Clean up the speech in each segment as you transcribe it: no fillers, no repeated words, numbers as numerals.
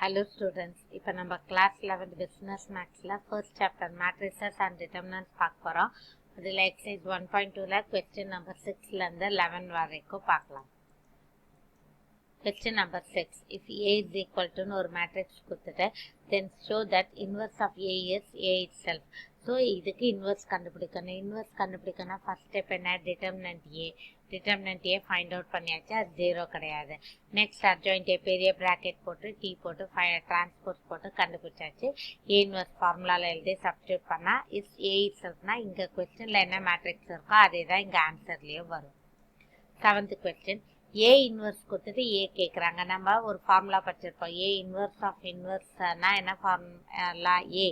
Hello students, இப்போ நம்ம class 11 business mathsல first chapter matrices and determinants பார்க்க போறோம். அதில் exercise 1.2ல question number 6ல இருந்து 11 வரைக்கும் பார்க்கலாம். Question number 6. If A is equal to ஒரு matrix கொடுத்துட்டு then show that inverse of A is A itself. So இதுக்கு inverse கண்டுபிடிக்கணும். Inverse கண்டுபிடிக்கணும்னா first step என்ன? Determinant A. Determinant A find out பண்ணியாச்சு, அது 0 கிடையாது. Next adjoint A பெரிய bracket போட்டு T போட்டு transpose போட்டு கண்டுபிடிச்சாச்சு. A inverse formulaல எழுதி substitute பண்ணா is A itselfனா இங்க questionல என்ன matrix இருக்கோ அதே தான் இங்க answerலயும் வரும். 7th question. A inverse கொடுத்துட்டு A கேட்குறாங்க. நம்ம ஒரு ஃபார்முலா படிச்சிருப்போம். A inverse of inverseனா என்ன ஃபார்முலா? A.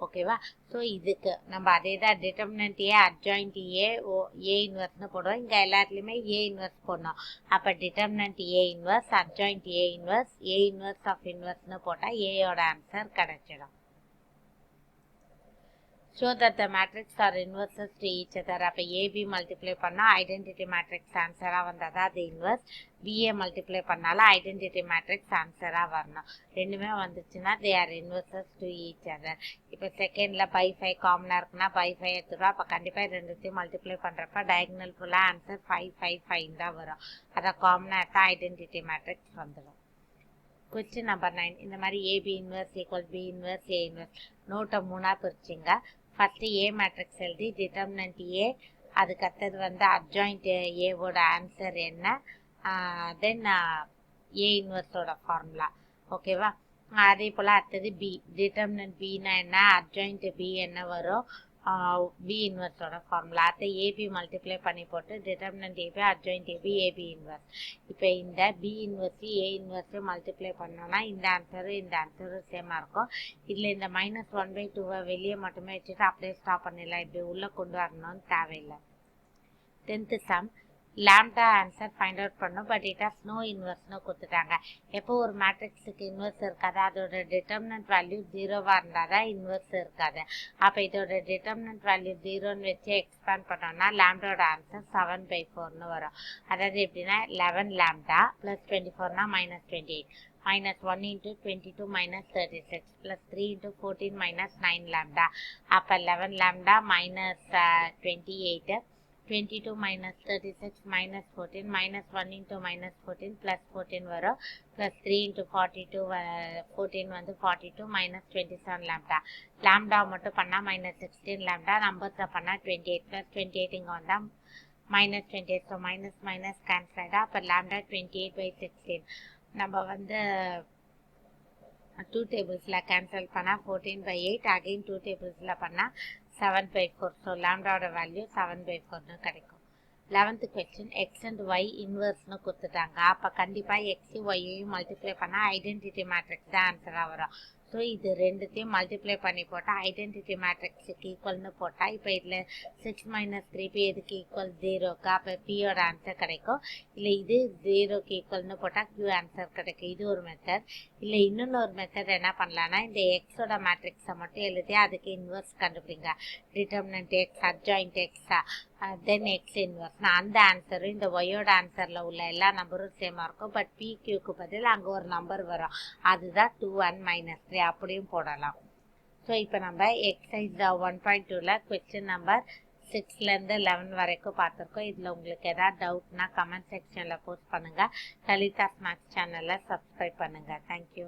ஓகேவா? ஸோ இதுக்கு நம்ம அதே தான் determinant A adjoint A A inverseனு போடுவோம். இங்கே எல்லாத்துலேயுமே A inverse போடணும். அப்போ determinant A inverse adjoint A inverse A inverse of inverseனு போட்டால் Aயோட ஆன்சர் கிடைச்சிடும். Show that the matrix are inverses to each other. அப்போ AB multiply பண்ணா identity matrix ஆன்சரா வந்ததா அது inverse. BA multiply பண்ணாலும் identity matrix ஆன்சரா வரணும். ரெண்டுமே வந்துச்சுன்னா they are inverses to each other. இப்போ செகண்ட்ல by 5 காமனா இருக்குன்னா by 5 எடுத்துருவோம். அப்போ கண்டிப்பா ரெண்டுத்தையும் மல்டிப்ளை பண்றப்ப diagonal ஃபுல்லா ஆன்சர் 5 5 5 தான் வரும். அதை காமனா எடுத்தா identity matrix வந்துடும். Question number 9. இந்த மாதிரி AB inverse equal B inverse A inverse நோட்டை மூணா பிரிச்சிங்க. ஃபர்ஸ்ட் A மேட்ரிக்ஸ் எழுதி டிட்டர்மினன்ட் A, அதுக்கு அடுத்தது வந்து அட்ஜாயிண்ட் ஏவோட ஆன்சர் என்ன, தென் A இன்வர்ஸோட ஃபார்முலா. ஓகேவா? அதே போல் அடுத்தது B. டிட்டர்மினன்ட் Bனா என்ன, அட்ஜாயிண்ட் B என்ன வரும், B இன்வர்ஸோட ஃபார்முலா. அடுத்து AB மல்டிப்ளை பண்ணி போட்டு determinant AB adjoint AB AB inverse. இப்போ இந்த B inverse A inverse multiply பண்ணோம்னா இந்த ஆன்சரும் சேமாக இருக்கும். இதில் இந்த -1/2 வெளியே மட்டுமே வச்சுட்டு அப்படியே ஸ்டாப் பண்ணிடலாம். இப்படி உள்ளே கொண்டு வரணும்னு தேவையில்லை. 10th sum. Lambda answer find out பண்ணும், பட் இட் ஹாஸ் நோ இன்வர்ஸ்னு கொடுத்துட்டாங்க. எப்போ ஒரு மேட்ரிக்ஸுக்கு இன்வர்ஸ் இருக்காது, அதோட டிட்டர்மினன்ட் வேல்யூ 0வா இருந்தால் தான் இன்வர்ஸ் இருக்காது. அப்போ இதோட டிட்டர்மினன்ட் வேல்யூ 0ன்னு வச்சு எக்ஸ்பேண்ட் பண்ணோம்னா லாம்டாவோட ஆன்சர் 7/4ன்னு வரும். அதாவது எப்படின்னா 11 lambda plus 24னா -28 -1 into 22 minus 36 plus 3 into 14 minus 9 lambda. அப்போ 11 lambda minus 28, 22 minus 36 minus 14 minus 1 into minus 14 plus 14 வரும். plus 3 into 42 14 வந்து 42 minus 27 lambda. lambda மட்டும் பண்ணால் -16 lambda, நம்பர்ஸை பண்ணால் 28 plus 28 இங்கே வந்தால் -28. ஸோ மைனஸ் கேன்சல் ஆகிடும். அப்போ lambda 28/16. நம்ம வந்து 2 டேபிள்ஸில் கேன்சல் பண்ணால் 14/8, அகெயின் 2 டேபிள்ஸில் பண்ணால் 7/4. ஸோ லாம்டாவோட வேல்யூ 7/4ன்னு கிடைக்கும். 11th question. X and Y இன்வர்ஸ்னு கொடுத்துட்டாங்க. அப்போ கண்டிப்பாக எக்ஸையும் ஒய்யையும் மல்டிப்ளை பண்ணால் ஐடென்டிட்டி மேட்ரிக்ஸ் தான் ஆன்சராக வரும். ஸோ இது ரெண்டுத்தையும் மல்டிப்ளை பண்ணி போட்டால் ஐடென்டிட்டி மேட்ரிக்ஸுக்கு ஈக்குவல்னு போட்டால் இப்போ இதில் 6 - 3p எதுக்கு ஈக்குவல் 0க்கு, அப்போ பியோட ஆன்சர் கிடைக்கும். இல்லை இது 0க்கு ஈக்குவல்னு போட்டால் q ஆன்சர் கிடைக்கும். இது ஒரு மெத்தட். இல்லை இன்னொன்று மெத்தட் என்ன பண்ணலான்னா இந்த எக்ஸோட மேட்ரிக்ஸை மட்டும் எழுதி அதுக்கு இன்வர்ஸ் கண்டுபிடிங்க. டிட்டர்மினன்ட் எக்ஸ் அட்ஜாயிண்ட் எக்ஸா தென் எக்ஸ் இன்வர்ஸ். அந்த ஆன்சரும் இந்த ஒய்யோட ஆன்சரில் உள்ள எல்லா நம்பரும் சேமாக இருக்கும். பட் PQக்கு பதில் அங்கே ஒரு நம்பர் வரும், அதுதான் 2 and -3 அப்படியும் போடலாம். ஸோ இப்போ நம்ம எக்ஸசைஸ் 1.2ல கொஸ்டின் நம்பர் 6லேருந்து 11 வரைக்கும் பார்த்துருக்கோம். இதில் உங்களுக்கு எதாவது டவுட்னா கமெண்ட் செக்ஷனில் போஸ்ட் பண்ணுங்கள். லலிதாஸ் மேத்ஸ் சேனலை சப்ஸ்கிரைப் பண்ணுங்கள். தேங்க்யூ.